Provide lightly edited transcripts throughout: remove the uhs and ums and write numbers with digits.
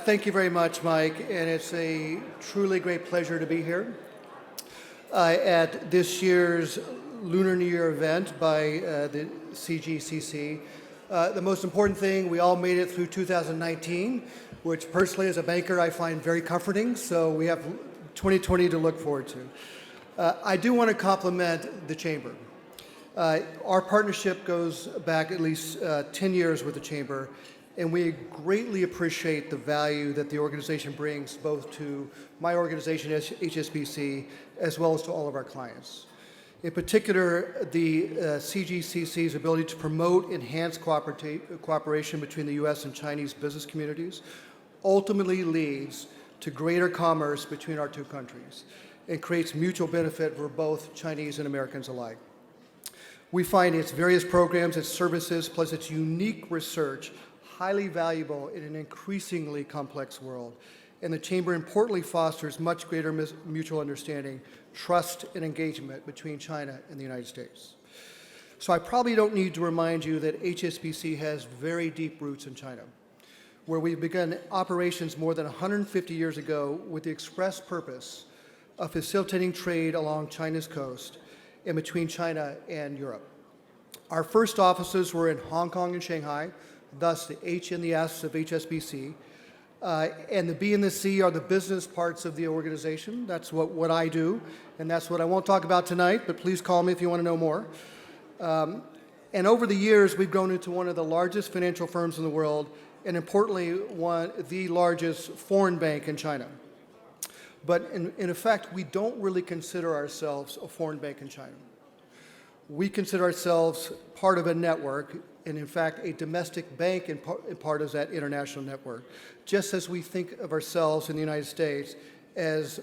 Thank you very much, Mike, and it's a truly great pleasure to be here at this year's Lunar New Year event by the CGCC. The most important thing, we all made it through 2019, which personally as a banker I find very comforting, so we have 2020 to look forward to. I do want to compliment the Chamber. Our partnership goes back at least 10 years with the Chamber, and we greatly appreciate the value that the organization brings both to my organization, HSBC, as well as to all of our clients. In particular, the CGCC's ability to promote enhanced cooperation between the U.S. and Chinese business communities ultimately leads to greater commerce between our two countries and creates mutual benefit for both Chinese and Americans alike. We find its various programs, its services, plus its unique research highly valuable in an increasingly complex world. And the Chamber importantly fosters much greater mutual understanding, trust, and engagement between China and the United States. So I probably don't need to remind you that HSBC has very deep roots in China, where we began operations more than 150 years ago with the express purpose of facilitating trade along China's coast and between China and Europe. Our first offices were in Hong Kong and Shanghai, thus the H and the S of HSBC. And the B and the C are the business parts of the organization. That's what I do, and that's what I won't talk about tonight, but please call me if you want to know more. And over the years, we've grown into one of the largest financial firms in the world, and importantly, the largest foreign bank in China. But in effect, we don't really consider ourselves a foreign bank in China. We consider ourselves part of a network, and in fact, a domestic bank in part of that international network, just as we think of ourselves in the United States as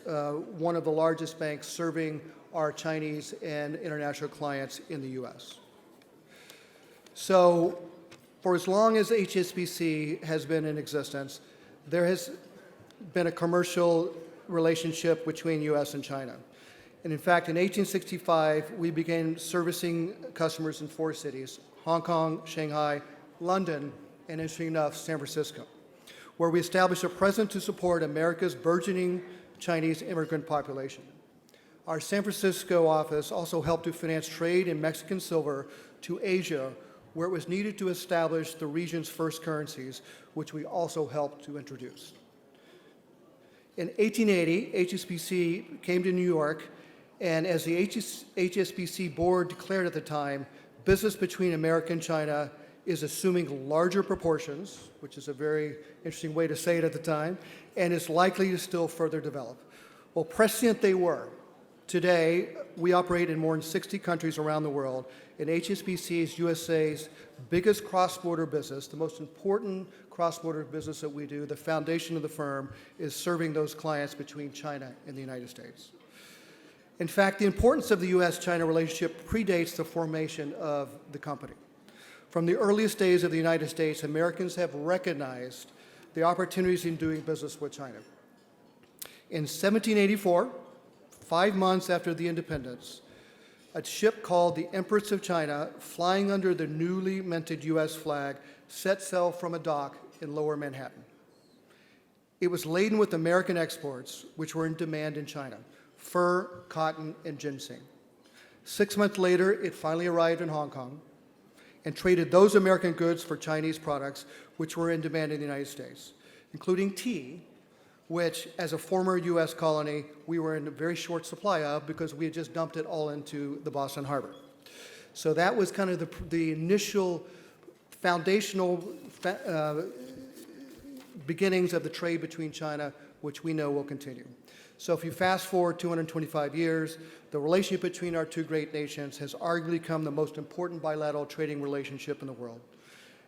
one of the largest banks serving our Chinese and international clients in the U.S. So for as long as HSBC has been in existence, there has been a commercial relationship between U.S. and China. And in fact, in 1865, we began servicing customers in 4 cities: Hong Kong, Shanghai, London, and interesting enough, San Francisco, where we established a presence to support America's burgeoning Chinese immigrant population. Our San Francisco office also helped to finance trade in Mexican silver to Asia, where it was needed to establish the region's first currencies, which we also helped to introduce. In 1880, HSBC came to New York, and as the HSBC board declared at the time, business between America and China is assuming larger proportions, which is a very interesting way to say it at the time, and is likely to still further develop. Well, prescient they were. Today, we operate in more than 60 countries around the world, and HSBC is USA's biggest cross-border business, the most important cross-border business that we do. The foundation of the firm is serving those clients between China and the United States. In fact, the importance of the U.S.-China relationship predates the formation of the company. From the earliest days of the United States, Americans have recognized the opportunities in doing business with China. In 1784, 5 months after the independence, a ship called the Empress of China, flying under the newly minted U.S. flag, set sail from a dock in Lower Manhattan. It was laden with American exports, which were in demand in China: fur, cotton, and ginseng. 6 months later, it finally arrived in Hong Kong and traded those American goods for Chinese products, which were in demand in the United States, including tea, which, as a former U.S. colony, we were in a very short supply of because we had just dumped it all into the Boston Harbor. So that was kind of the initial foundational beginnings of the trade between China, which we know will continue. So if you fast forward 225 years, the relationship between our two great nations has arguably become the most important bilateral trading relationship in the world.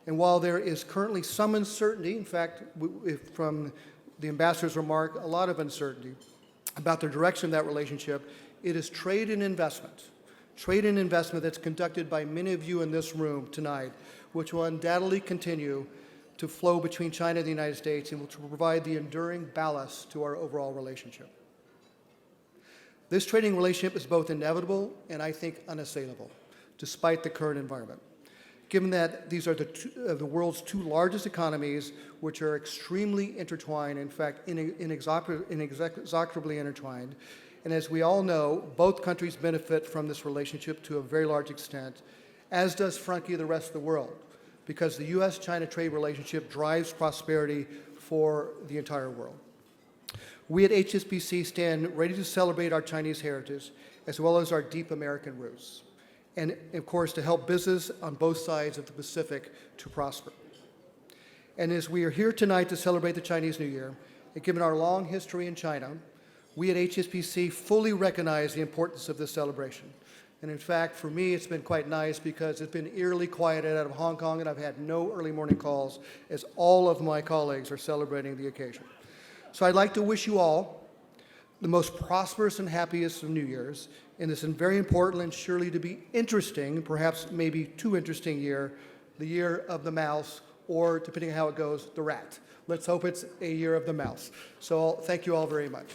And while there is currently some uncertainty, in fact, from the ambassador's remark, a lot of uncertainty about the direction of that relationship, it is trade and investment that's conducted by many of you in this room tonight, which will undoubtedly continue to flow between China and the United States and which will provide the enduring ballast to our overall relationship. This trading relationship is both inevitable and, I think, unassailable, despite the current environment. given that these are the world's two largest economies, which are extremely intertwined, in fact, inextricably intertwined. And as we all know, both countries benefit from this relationship to a very large extent, as does, frankly, the rest of the world, because the U.S.-China trade relationship drives prosperity for the entire world. We at HSBC stand ready to celebrate our Chinese heritage, as well as our deep American roots, and of course to help business on both sides of the Pacific to prosper. And as we are here tonight to celebrate the Chinese New Year, and given our long history in China, we at HSBC fully recognize the importance of this celebration. And in fact, for me, it's been quite nice because it's been eerily quiet out of Hong Kong, and I've had no early morning calls as all of my colleagues are celebrating the occasion. So I'd like to wish you all the most prosperous and happiest of New Year's in this very important and surely to be interesting, perhaps maybe too interesting year, the year of the mouse, or depending on how it goes, the rat. Let's hope it's a year of the mouse. So thank you all very much.